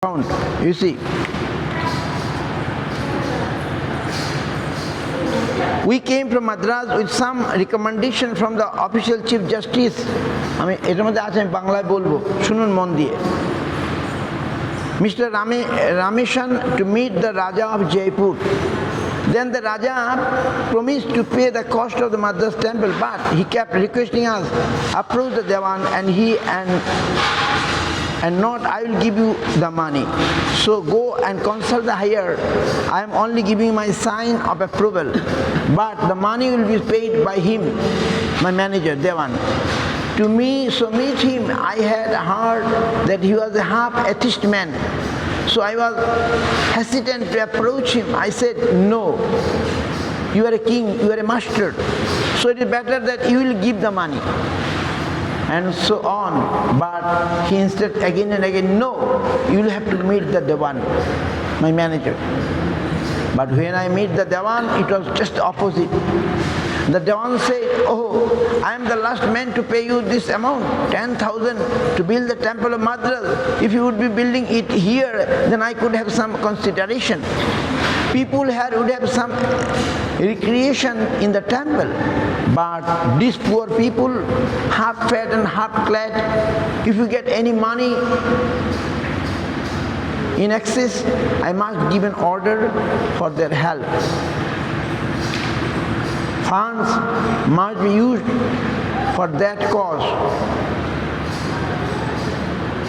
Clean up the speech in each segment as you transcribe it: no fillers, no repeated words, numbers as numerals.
Found. You see, we came from Madras with some recommendation from the official chief justice. আমি এটার মধ্যে আছে, আমি বাংলায় বলবো, শুনুন মন দিয়ে। Mr. Rameshan to meet the Raja of Jaipur. Then the Raja promised to pay the cost of the Madras temple, but he kept requesting us, approach the Dewan and not I will give you the money. So go and consult the higher. I am only giving my sign of approval, but the money will be paid by him, my manager, Devan. To me, so meet him, I had heard that he was a half atheist man. So I was hesitant to approach him. I said, no, you are a king, you are a master. So it is better that you will give the money. And so on. But he insisted again and again, no, you will have to meet the Dewan, my manager. But when I meet the Dewan, it was just opposite. The Dewan said, oh, I am the last man to pay you this amount, 10,000 to build the temple of Madras. If you would be building it here, then I could have some consideration. People here would have some recreation in the temple. But these poor people, half fed and half clad, if you get any money in excess, I must give an order for their help. Funds must be used for that cause,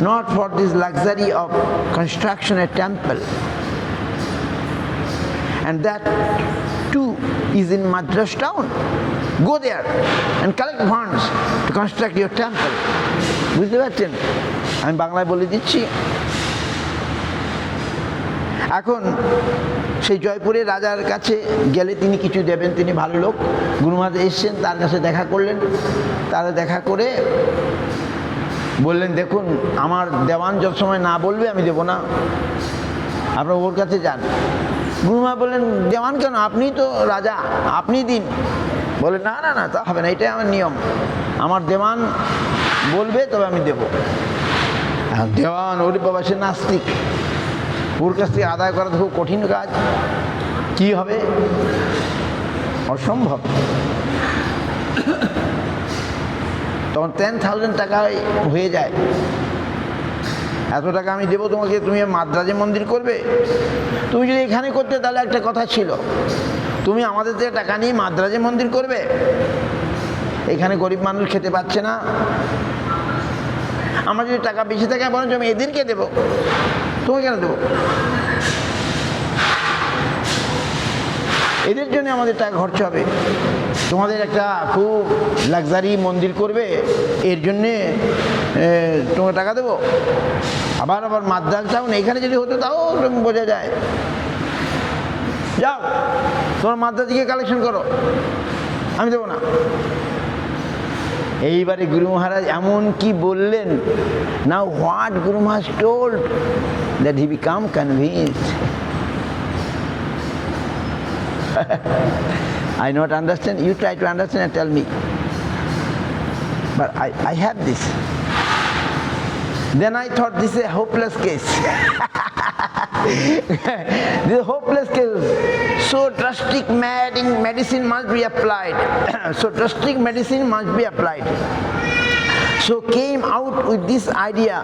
not for this luxury of construction a temple. And that too is in Madras town. Go there and collect funds to construct your temple. বুঝতে পারছেন? আমি বাংলায় বলে দিচ্ছি। এখন সেই জয়পুরে রাজার কাছে গেলে তিনি কিছু দেবেন, তিনি ভালো লোক। গুরু মহারাজ এসছেন, তার কাছে দেখা করলেন। তারা দেখা করে বললেন, দেখুন আমার দেওয়ান যত সময় না বলবে আমি দেবো না, আপনারা ওর কাছে যান। গুরু মহারাজ বললেন, দেওয়ান কেন, আপনি তো রাজা, আপনি দিন। বলে, না না না, তা হবে না, এটাই আমার নিয়ম, আমার দেওয়ান বলবে তবে আমি দেব। দেওয়ান ওরে বাবা, সে নাস্তিক, ওর কাছ থেকে আদায় করা তো খুব কঠিন কাজ, কি হবে, অসম্ভব। তখন 10,000 টাকায় হয়ে যায়। এত টাকা আমি দেবো তোমাকে, তুমি মাদ্রাজে মন্দির করবে? তুমি যদি এখানে করতে তাহলে একটা কথা ছিল, তুমি আমাদের থেকে টাকা নিয়ে মাদ্রাজে মন্দির করবে? এখানে গরিব মানুষ খেতে পাচ্ছে না, আমার যদি টাকা বেশি থাকে বরঞ্চ আমি এদেরকে দেবো, তোমাকে কেন দেবো? এদের জন্য আমাদের টাকা খরচ হবে, তোমাদের একটা খুব লাক্সারি মন্দির করবে, এর জন্যে তোমাকে টাকা দেবো? আবার মাদ্রাজ টাউন এখানে যদি হতো তাও বোঝা যায়। যাও তোমার মাদ্রাজ থেকে কালেকশন করো, আমি দেবো না। এইবারে গুরু মহারাজ এমন কি বললেন, now what Guru Maharaj told that he became convinced. I not understand, you try to understand and tell me. But I have this. Then I thought this is a hopeless case. This is a hopeless case. So drastic medicine must be applied. So drastic medicine must be applied. So came out with this idea.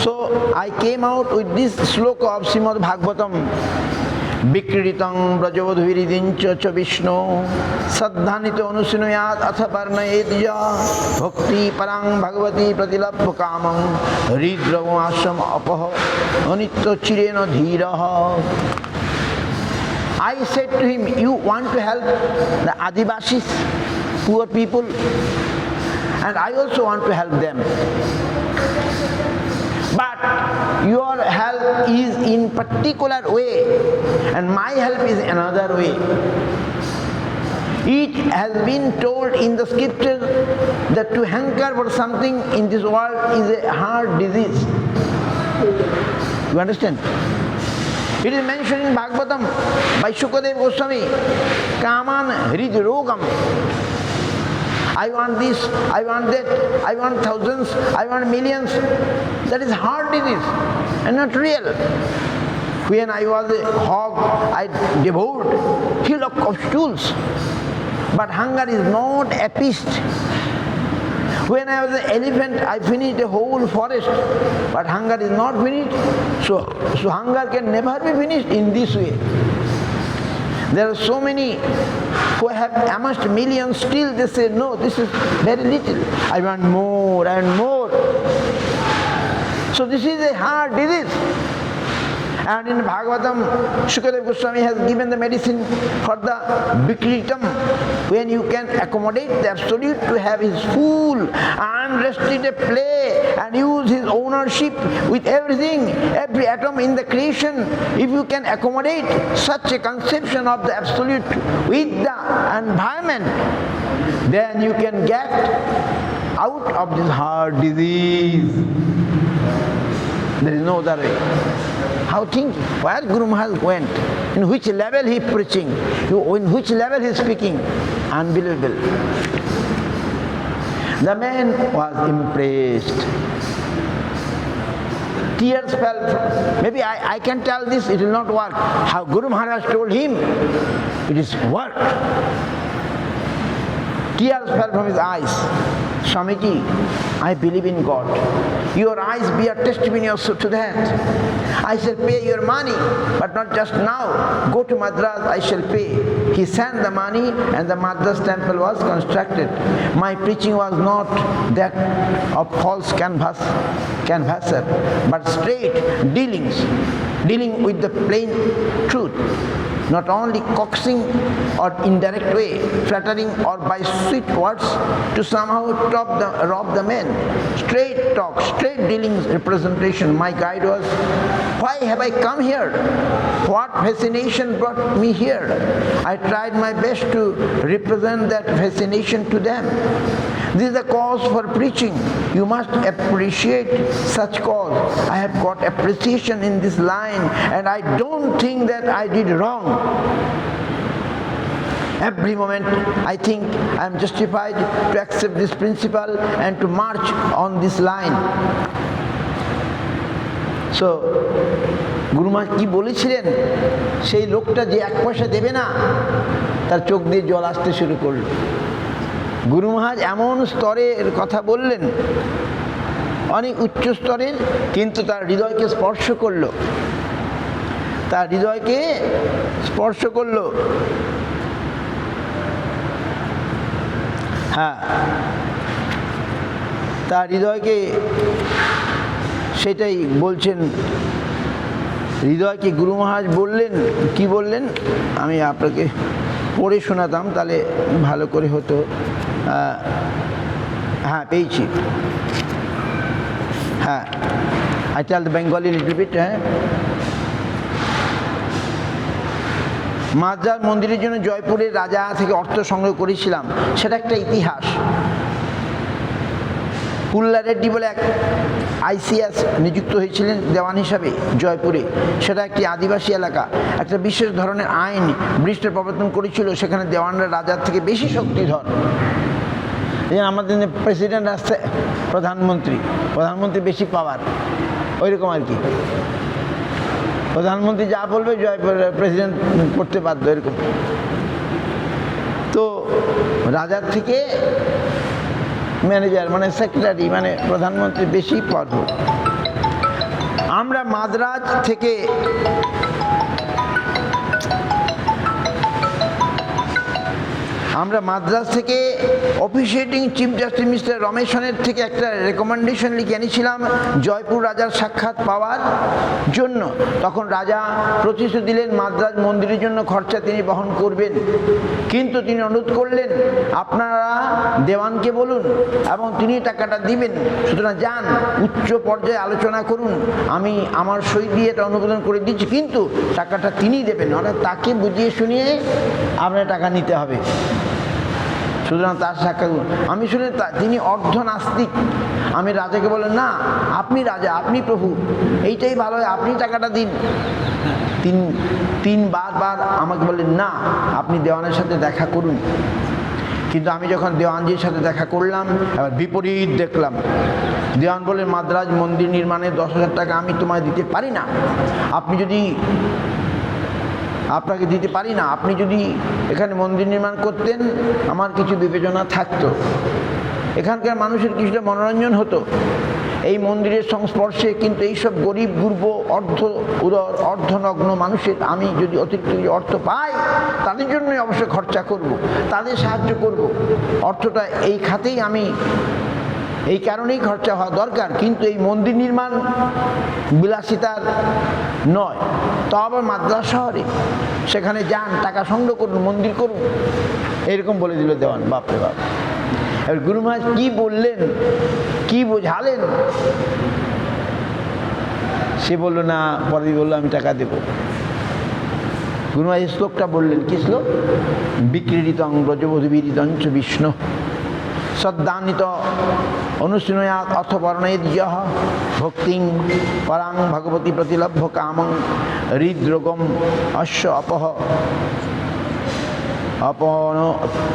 So I came out with this sloka of Srimad Bhagavatam. Bikritang brajavadhuviridincha cha Vishnu saddhanito anusinuyat atha varnayedya bhakti parang bhagavati pratilabha kamam hridravo ashram apaha anitya chirena dhiraha. I said to him, you want to help the Adivasis, poor people, and I also want to help them. But your help is in particular way and my help is another way. It has been told in the scripture that to hanker for something in this world is a hard disease. You understand? It is mentioned in Bhagavatam by Shukadeva Goswami, Kaman Hrid Rogam. I want this, I want that, I want thousands, I want millions. That is heart disease and not real. When I was a hog, I devoured hillock of stools. But hunger is not appeased. When I was an elephant, I finished a whole forest. But hunger is not finished. So hunger can never be finished in this way. There are so many who have amassed millions, still they say, no, this is very little. I want more and more. So this is a heart disease. And in Bhagavatam, Shukadev Goswami has given the medicine for the Vikritam, when you can accommodate the Absolute to have his full unrestricted play and use his ownership with everything, every atom in the creation. If you can accommodate such a conception of the Absolute with the environment, then you can get out of this heart disease. There is no other way. How think? Where Guru Maharaj went? In which level he is preaching? In which level he is speaking? Unbelievable. The man was impressed. Tears fell. Maybe I can tell this, it will not work. How Guru Maharaj told him, it is worked. Tears fell from his eyes. Swamiji, I believe in God. Your eyes be a testimony also to that. I shall pay your money, but not just now. Go to Madras, I shall pay. He sent the money and the Madras temple was constructed. My preaching was not that of false canvasser, but straight dealing with the plain truth. Not only coaxing or indirect way, flattering or by sweet words to somehow rob the man. Straight talk, straight dealings representation. My guide was, why have I come here? What fascination brought me here? I tried my best to represent that fascination to them. This is the cause for preaching. You must appreciate such cause. I have got appreciation in this line and I don't think that I did wrong. Every moment I think I am justified to accept this principle and to march on this line. So, Guru Maharaj কি বলেছিলেন, সেই লোকটা যে এক পয়সা দেবে না তার চোখ দিয়ে জল আসতে শুরু করলো। গুরু মহারাজ এমন স্তরের কথা বললেন, অনেক উচ্চ স্তরের, কিন্তু তার হৃদয়কে স্পর্শ করলো, তার হৃদয়কে স্পর্শ করলো। হ্যাঁ, তার হৃদয়কে, সেটাই বলছেন, হৃদয়কে গুরু মহারাজ বললেন, কি বললেন আমি আপনাকে পড়ে শোনাতাম তাহলে ভালো করে হতো। হ্যাঁ, পেয়েছি। হ্যাঁ, I tell the Bengali little bit. Madras মন্দিরের জন্য জয়পুরের রাজা থেকে অর্থ সংগ্রহ করেছিলাম, সেটা একটা ইতিহাস। পুল্লা রেড্ডি বলে এক ICS নিযুক্ত হয়েছিলেন দেওয়ান হিসাবে জয়পুরে। সেটা একটি আদিবাসী এলাকা। একটা বিশেষ ধরনের আইন ব্রিটিশরা প্রবর্তন করেছিল, সেখানে দেওয়ানরা রাজার থেকে বেশি শক্তিধর। যেমন আমাদের প্রেসিডেন্ট আসছে, প্রধানমন্ত্রী বেশি পাওয়ার, ওই রকম আর কি। প্রধানমন্ত্রী যা বলবে প্রেসিডেন্ট করতে বাধ্য, এরকম। তো রাজার থেকে ম্যানেজার মানে সেক্রেটারি মানে প্রধানমন্ত্রী বেশি পদ। আমরা মাদ্রাজ থেকে অফিসিয়েটিং চিফ জাস্টিস মিস্টার রমেশনের থেকে একটা রেকমেন্ডেশন লিখে এনেছিলাম জয়পুর রাজার সাক্ষাৎ পাওয়ার জন্য। তখন রাজা প্রতিশ্রুতি দিলেন মাদ্রাজ মন্দিরের জন্য খরচা তিনি বহন করবেন, কিন্তু তিনি অনুরোধ করলেন আপনারা দেওয়ানকে বলুন এবং তিনি টাকাটা দিবেন। সুতরাং যান, উচ্চ পর্যায়ে আলোচনা করুন, আমি আমার সই দিয়ে এটা অনুমোদন করে দিচ্ছি, কিন্তু টাকাটা তিনি দেবেন, অর্থাৎ তাকে বুঝিয়ে শুনিয়ে আপনার টাকা নিতে হবে। সুতরাং তার সাক্ষাৎ আমি শুনে তিনি অর্ধ নাস্তিক। আমি রাজাকে বললেন, না আপনি রাজা, আপনি প্রভু, এইটাই ভালো হয়, আপনি টাকাটা দিন। তিনবার আমাকে বললেন, না আপনি দেওয়ানের সাথে দেখা করুন। কিন্তু আমি যখন দেওয়ানজির সাথে দেখা করলাম, এবার বিপরীত দেখলাম। দেওয়ান বললেন, মাদ্রাজ মন্দির নির্মাণে 10,000 টাকা আমি তোমায় দিতে পারি না। আপনাকে দিতে পারি না। আপনি যদি এখানে মন্দির নির্মাণ করতেন আমার কিছু বিবেচনা থাকতো, এখানকার মানুষের কিছুটা মনোরঞ্জন হতো। এই মন্দিরের সংস্পর্শে কিন্তু এইসব গরিব গুরব অর্ধনগ্ন মানুষের আমি যদি অতিরিক্ত অর্থ পাই তাদের জন্যই অবশ্যই খরচা করব, তাদের সাহায্য করব। অর্থটা এই খাতেই আমি এই কারণেই খরচা হওয়া দরকার, কিন্তু এই মন্দির নির্মাণ বিলাসিতার নয়। তো আবার মাদ্রাজ শহরে সেখানে যান, টাকা সংগ্রহ করুন, মন্দির করুন, এরকম বলে দিল দেওয়ান। বাপরে বাপ! এবার গুরু মহারাজ কি বললেন, কি বোঝালেন? সে বলল না, পরে বললো আমি টাকা দেব। গুরু মহারাজ শ্লোকটা বললেন। কি শ্লোক? বিক্রীড়িতং ব্রজবধূবিদিতঞ্চ বিষ্ণু সদ্দানিত অনুশৃণয়াৎ অর্থবর্ণেদ যহ ভক্তিং পরাং ভগবতী প্রতিলভ্য কামং হৃদরোগম অশ্ব অপন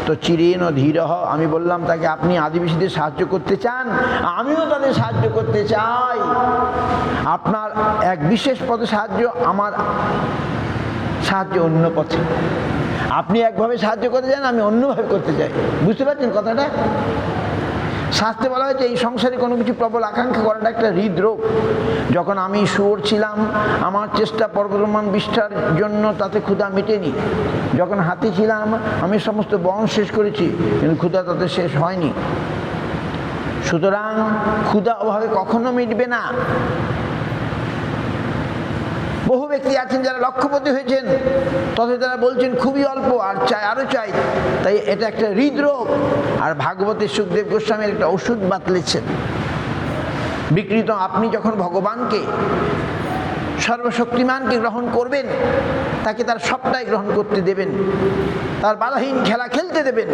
তো চিরেন ধীর। আমি বললাম তাকে, আপনি আদিবাসীদের সাহায্য করতে চান, আমিও তাদের সাহায্য করতে চাই। আপনার এক বিশেষ পথে সাহায্য, আমার সাহায্য অন্য পথে। আপনি একভাবে সাহায্য করতে চান, আমি অন্যভাবে করতে চাই। বুঝতে পারছেন কথাটা? শাস্ত্রে বলা হয়েছে এই সংসারে কোনো কিছু প্রবল আকাঙ্ক্ষা করাটা একটা হৃদরোগ। যখন আমি শুয়োর ছিলাম আমার চেষ্টা পর্বতমান বিষ্ঠার জন্য, তাতে ক্ষুধা মেটেনি। যখন হাতি ছিলাম আমি সমস্ত বন শেষ করেছি, কিন্তু ক্ষুধা তাতে শেষ হয়নি। সুতরাং ক্ষুধা অভাবে কখনো মিটবে না। বহু ব্যক্তি আছেন যারা লক্ষপতি হয়েছেন, তবে তারা বলছেন খুবই অল্প, আর চাই আরো চাই। তাই এটা একটা হৃদরোগ। আর ভাগবতের সুখদেব গোস্বামীর একটা ওষুধ বাতলেছেন। বিকৃত আপনি যখন ভগবানকে, সর্বশক্তিমানকে গ্রহণ করবেন, তাকে তার সবটাই গ্রহণ করতে দেবেন, তার বাধাহীন খেলা খেলতে দেবেন,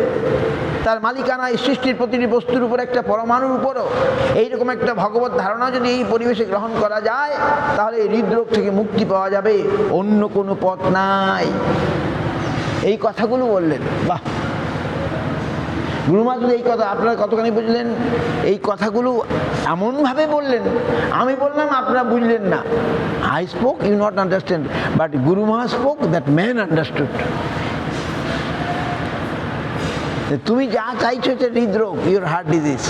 তার মালিকানা এই সৃষ্টির প্রতিটি বস্তুর উপর, একটা পরমাণুর উপরও এইরকম একটা ভগবত ধারণা যদি এই পরিবেশে গ্রহণ করা যায়, তাহলে এই হৃদরোগ থেকে মুক্তি পাওয়া যাবে। অন্য কোনো পথ নাই। এই কথাগুলো বললেন। বাহ! গুরু মহারাজ এই কথা আপনারা কতখানি বুঝলেন? এই কথাগুলো এমনভাবে বললেন, আমি বললাম আপনারা বুঝলেন না। I spoke, you not understand, but Guru Maharaj spoke, that man understood. তুমি যা চাইছো এটা হৃদরোগ, your heart disease,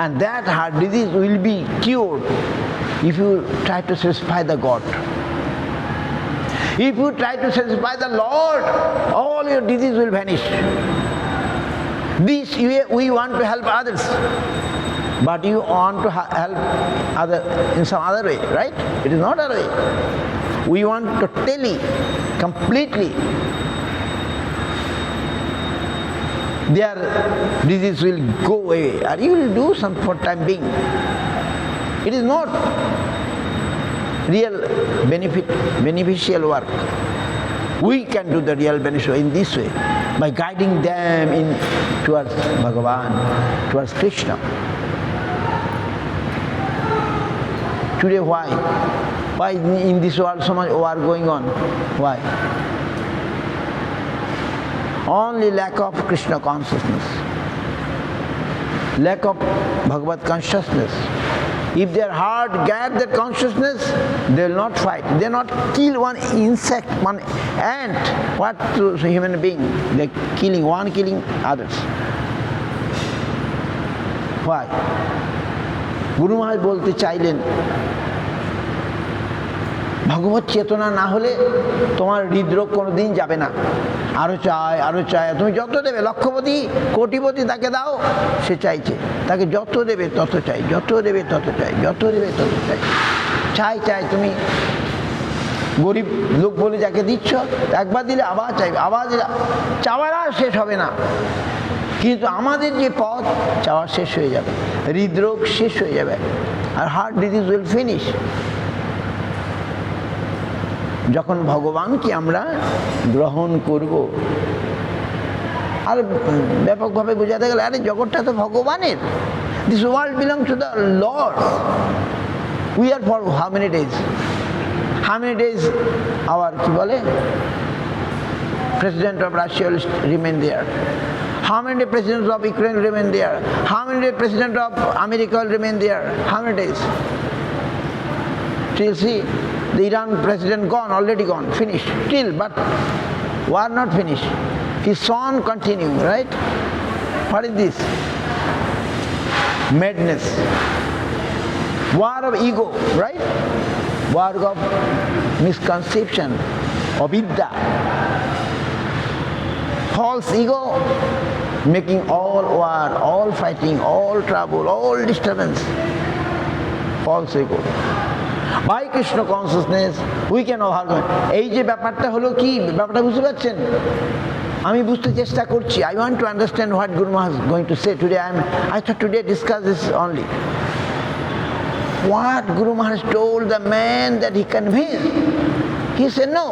and that heart disease will be cured if you try to satisfy the God. If you try to satisfy the Lord, all your disease will vanish. This we want to help others, but you want to help other in some other way, right? It is not other way. We want totally, completely their disease will go away, or you will do some for time being. It is not real beneficial work. We can do the real beneficial in this way, by guiding them in towards Bhagavan, towards Krishna. Today why? Why in this world so much war going on? Why? Only lack of Krishna consciousness, lack of Bhagavad consciousness. If their heart get that consciousness, they will not fight. They will not kill one insect, one ant. What to human being? They are killing one, killing others. Why? Guru Maharaj বলতে চাইলেন, ভগবত চেতনা না হলে তোমার হৃদরোগ কোনোদিন যাবে না। আরো চাই, আরো চাই। তুমি যত দেবে, লক্ষপতি কোটিপতি তাকে দাও, সে চাইছে। তাকে যত দেবে তত চাই, যত দেবে তত চাই, যত দেবে তত চাই। চাই চাই। তুমি গরিব লোক বলে যাকে দিচ্ছ, একবার দিলে আবার চাইবে, আবার দিলে, চাওয়ার আর শেষ হবে না। কিন্তু আমাদের যে পথ, চাওয়া শেষ হয়ে যাবে, হৃদরোগ শেষ হয়ে যাবে, আর হার্ট ডিজিজ উইল ফিনিশ। যখন ভগবানকে আমরা গ্রহণ করব, আর ব্যাপকভাবে বোঝাতে গেলে, আরে জগৎটা তো ভগবানের। This world belong to the Lord. We are for how many days? How many days our কি বলে president of Russia remain there? How many presidents of Ukraine remain there? How many presidents of America will remain there? How many days? Still see, the Iran president gone, already gone, finished. Still, but war not finished. His son continuing, right? What is this? Madness. War of ego, right? War of misconception, of Vidya. False ego, making all war, all fighting, all trouble, all disturbance. False ego. By Krishna consciousness, we can overcome. এই যে ব্যাপারটা হলো কি, ব্যাপারটা বুঝতে পারছেন? আমি বুঝতে চেষ্টা করছি. I want to understand what Guru Maharaj is going to say today. I thought today discuss this only. What Guru Maharaj told the man that he convinced. He said, no,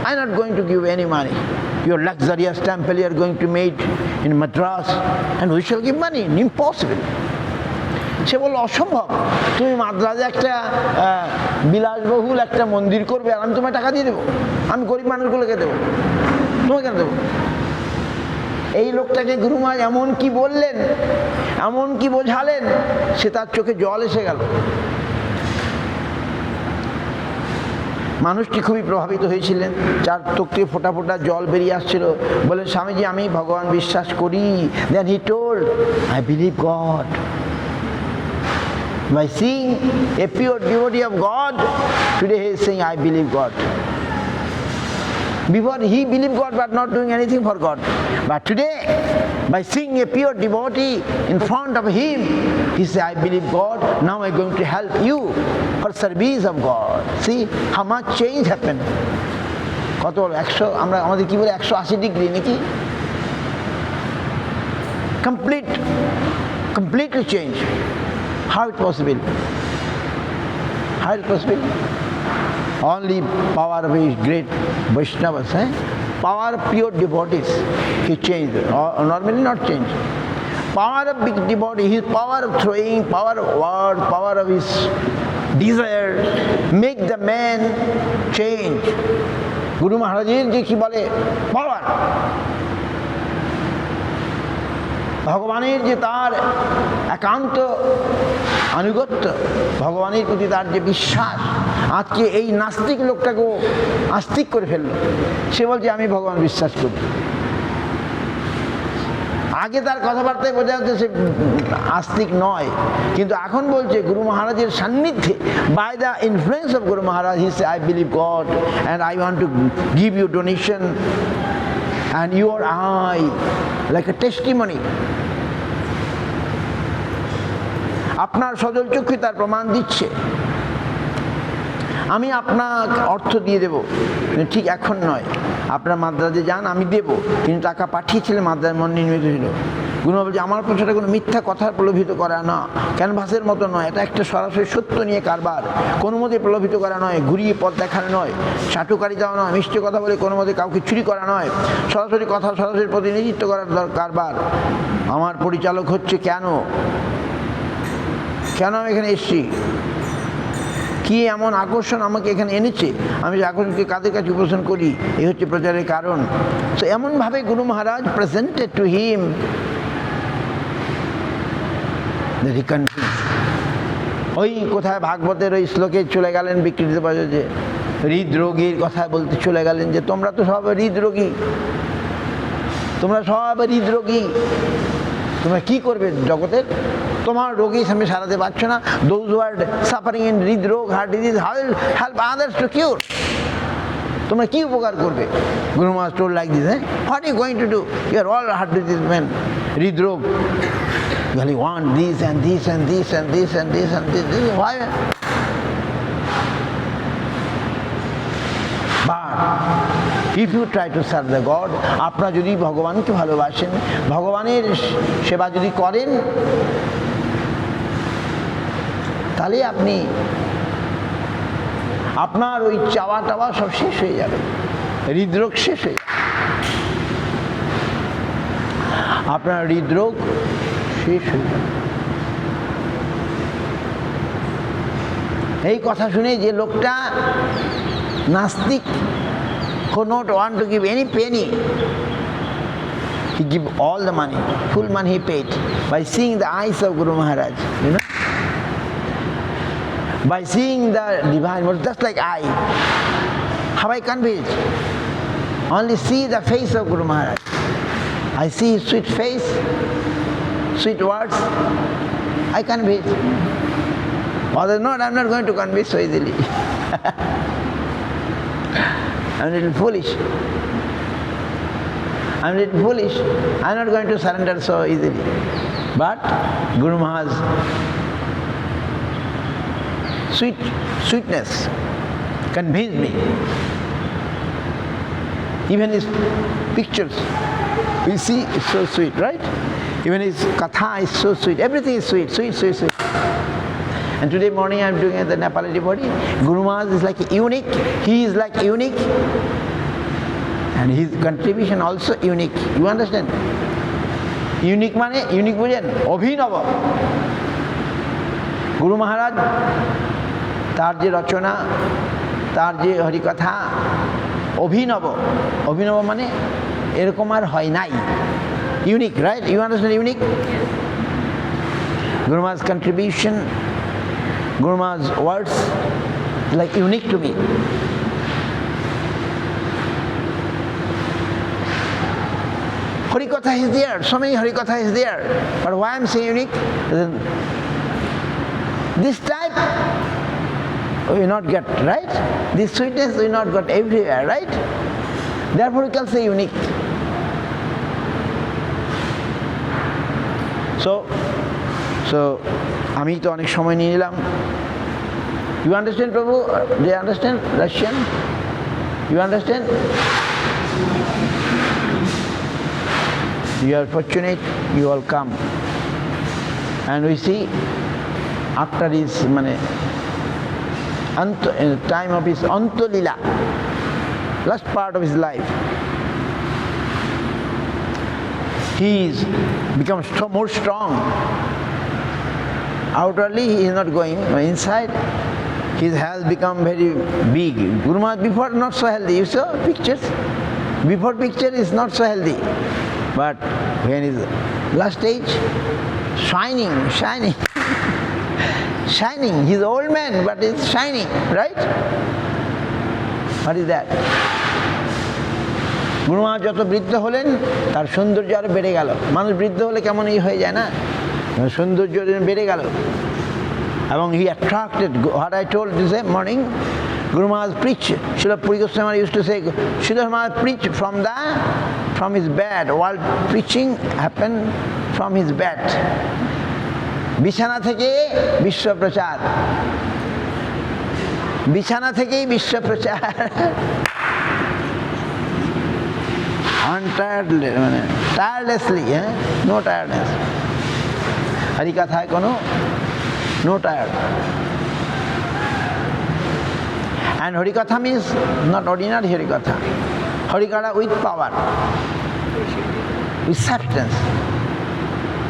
I'm not going to give any money. Your luxurious temple you are going to make in Madras, and we shall give money. Impossible. সে বলল অসম্ভব, তুমি মাদ্রাজে একটা বিলাসবহুল একটা মন্দির করবে আর আমি তোমায় টাকা দিয়ে দেবো? আমি গরিব মানুষগুলোকে দেবো, তোমায় কেন দেবো? এই লোকটাকে গুরু মহারাজ এমন কি বললেন, এমন কি বোঝালেন, সে তার চোখে জল এসে গেল। মানুষটি খুবই প্রভাবিত হয়েছিলেন, চার চোখ থেকে ফোঁটা ফোঁটা জল বেরিয়ে আসছিল। বলেন, স্বামীজি আমি ভগবান বিশ্বাস করি। Then he told, I believe God. By seeing a pure devotee of God, today he is saying, I believe God. Before he believed God but not doing anything for God. But today, by seeing a pure devotee in front of him, he said, I believe God, now I am going to help you for service of God. See how much change happened. কত 100, আমরা আমাদের কি বলে 180 degree নাকি? Completely change. How it possible? How it possible? Only power of his great Vaishnavas, power of pure devotees, he changed. Normally not changed. Power of big devotee, his power of throwing, power of word, power of his desire, make the man change. Guru Maharaj's যে কি বলে পাওয়ার, ভগবানের যে তার একান্ত আনুগত্য, ভগবানের প্রতি তার যে বিশ্বাস, আজকে এই নাস্তিক লোকটাকেও আস্তিক করে ফেললো। সে বলছে আমি ভগবান বিশ্বাস করি। আগে তার কথাবার্তায় বোঝা যাচ্ছে সে আস্তিক নয়, কিন্তু এখন বলছে গুরু মহারাজের সান্নিধ্যে, by the influence of Guru Maharaj, he say I believe God and I want to give you donation and you or I, like a testimony. আপনার সজল চক্ষু তার প্রমাণ দিচ্ছে। আমি আপনাকে অর্থ দিয়ে দেব, ঠিক এখন নয়, আপনার মাদ্রাজে যান আমি দেব, কিন্তু টাকা পাঠিয়েছিলেন মাদ্রাজ মন নির্মিত ছিল। গুরু বলছে আমার পেছনে কোনো মিথ্যা কথার প্রলোভিত করা না, ক্যানভাসের মতো নয়, এটা একটা সরাসরি সত্য নিয়ে কারবার, কোনো মতে প্রলোভিত করা নয়, ঘুরিয়ে পথ দেখানো নয়, চাটুকারি দেওয়া নয়, মিষ্টি কথা বলে কোনো মতে কাউকে চুরি করা নয়, সরাসরি কথা, সরাসরি প্রতিনিধিত্ব করার কারবার। আমার পরিচালক হচ্ছে কেন আমি এখানে এসেছি, কি এমন আকর্ষণ আমাকে এখানে এনেছে, আমি যে আকর্ষণকে কাদের কাছে উপস্থাপন করি, এই হচ্ছে প্রচারের কারণ। তো এমনভাবে Guru Maharaj presented to him that he confused. ওই কোথায় ভাগবতের ওই শ্লোকে চলে গেলেন বিকৃত যে হৃদরোগীর কথা বলতে চলে গেলেন, যে তোমরা তো সব হৃদরোগী, তোমরা কি করবে জগতের, তোমার রোগী সামনে সারাতে পারছো না। Those who are suffering in হৃদরোগ, heart disease, how will help others to cure? তোমরা কি উপকার করবে? গুরু মহারাজ told like this, what are you going to do? You are all heart disease men, হৃদরোগ, you only want this and this and this and this and this and this. This is why. But if you try to serve the God, আপনারা যদি ভগবানকে ভালোবাসেন, ভগবানের সেবা যদি করেন, তাহলে আপনি আপনার ওই চাওয়া টাওয়া সব শেষ হয়ে যাবে, হৃদরোগ শেষ হয়ে যাবে, আপনার হৃদরোগ শেষ হয়ে যাবে। এই কথা শুনে যে লোকটা নাস্তিক, who not want to give any penny, He give all the money, full money he paid by seeing the eyes of Guru Maharaj, you know. By seeing the divine world, just like I. How I conveyed? Only see the face of Guru Maharaj. I see his sweet face, sweet words, I convey it. Others not, I'm not going to convey so easily. I'm a little foolish. I'm not going to surrender so easily. But Guru Maharaj's sweetness convinced me. Even his pictures, we see, it's so sweet, right? Even his katha is so sweet. Everything is sweet, sweet, sweet, sweet. And today morning I'm doing the Nepali devotee. Guru Maharaj is like unique. He is like unique. And his contribution also unique. You understand? Unique means unique bujen. Abhinava. Guru Maharaj, তার যে রচনা, তার যে হরিকথা, অভিনব। অভিনব মানে এরকম আর হয় নাই। Unique, right? You understand unique? Guru Maharaj's contribution, Guru Maharaj's words, like unique to me. Harikatha is there, so many Harikatha is there. But why I'm saying unique? This type we will not get, right? This sweetness we will not get everywhere, right? Therefore we can say unique. So আমি তো অনেক সময় নিয়ে নিলাম। You understand, Prabhu? Do you understand Russian? You understand? You are fortunate, you all come. And we see after his in the time of his Anta Lila, last part of his life, he is become more strong. Outwardly he is not going, but inside his health become very big. Guru Maharaj before not so healthy. You saw pictures? Before picture is not so healthy. But when his last stage, shining. Shining. He's an old man, but he's shining, right? What is that? Guru Maharaj যত বৃদ্ধ হলেন তার সৌন্দর্য আরো বেড়ে গেল। মানুষ বৃদ্ধ হলে কেমন হয়ে যায় না, সৌন্দর্য বেড়ে গেল। এবং he attracted, what I told this morning, Guru Maharaj preached. Srila Puri Goswami used to say, Srila Maharaj preached from his bed. While preaching happened from his bed. বিছানা থেকে বিশ্ব প্রচার, বিছানা থেকেই বিশ্ব প্রচার। tirelessly, no tiredness. হরিকথায় কোনো no tired. And Harikatha means not ordinary Harikatha. Harikatha with power, with substance,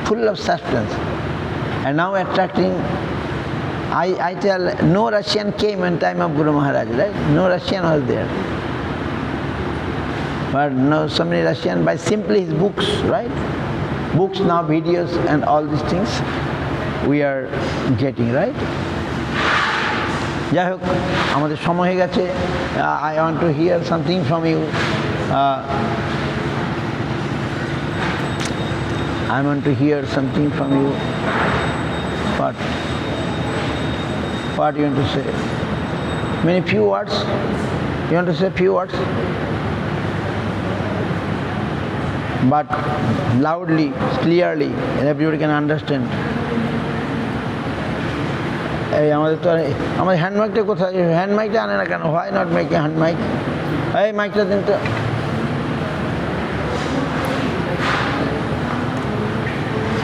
full of substance. And now attracting, I tell, no Russian came in time of Guru Maharaj, right? No Russian was there. But now so many Russian, by simply his books, right? Books, now videos and all these things we are getting, right? যাই হোক, আমাদের সময় হয়ে গেছে। I want to hear something from you. I want to hear something from you. What do you want to say? Many few words. You want to say few words? But loudly, clearly, and everybody can understand. এই আমাদের তো আমার hand মাইকটা কোথায়? Hand মাইকটা আনে না কেন? Why not make a hand mic? এই মাইকটা দিন তো।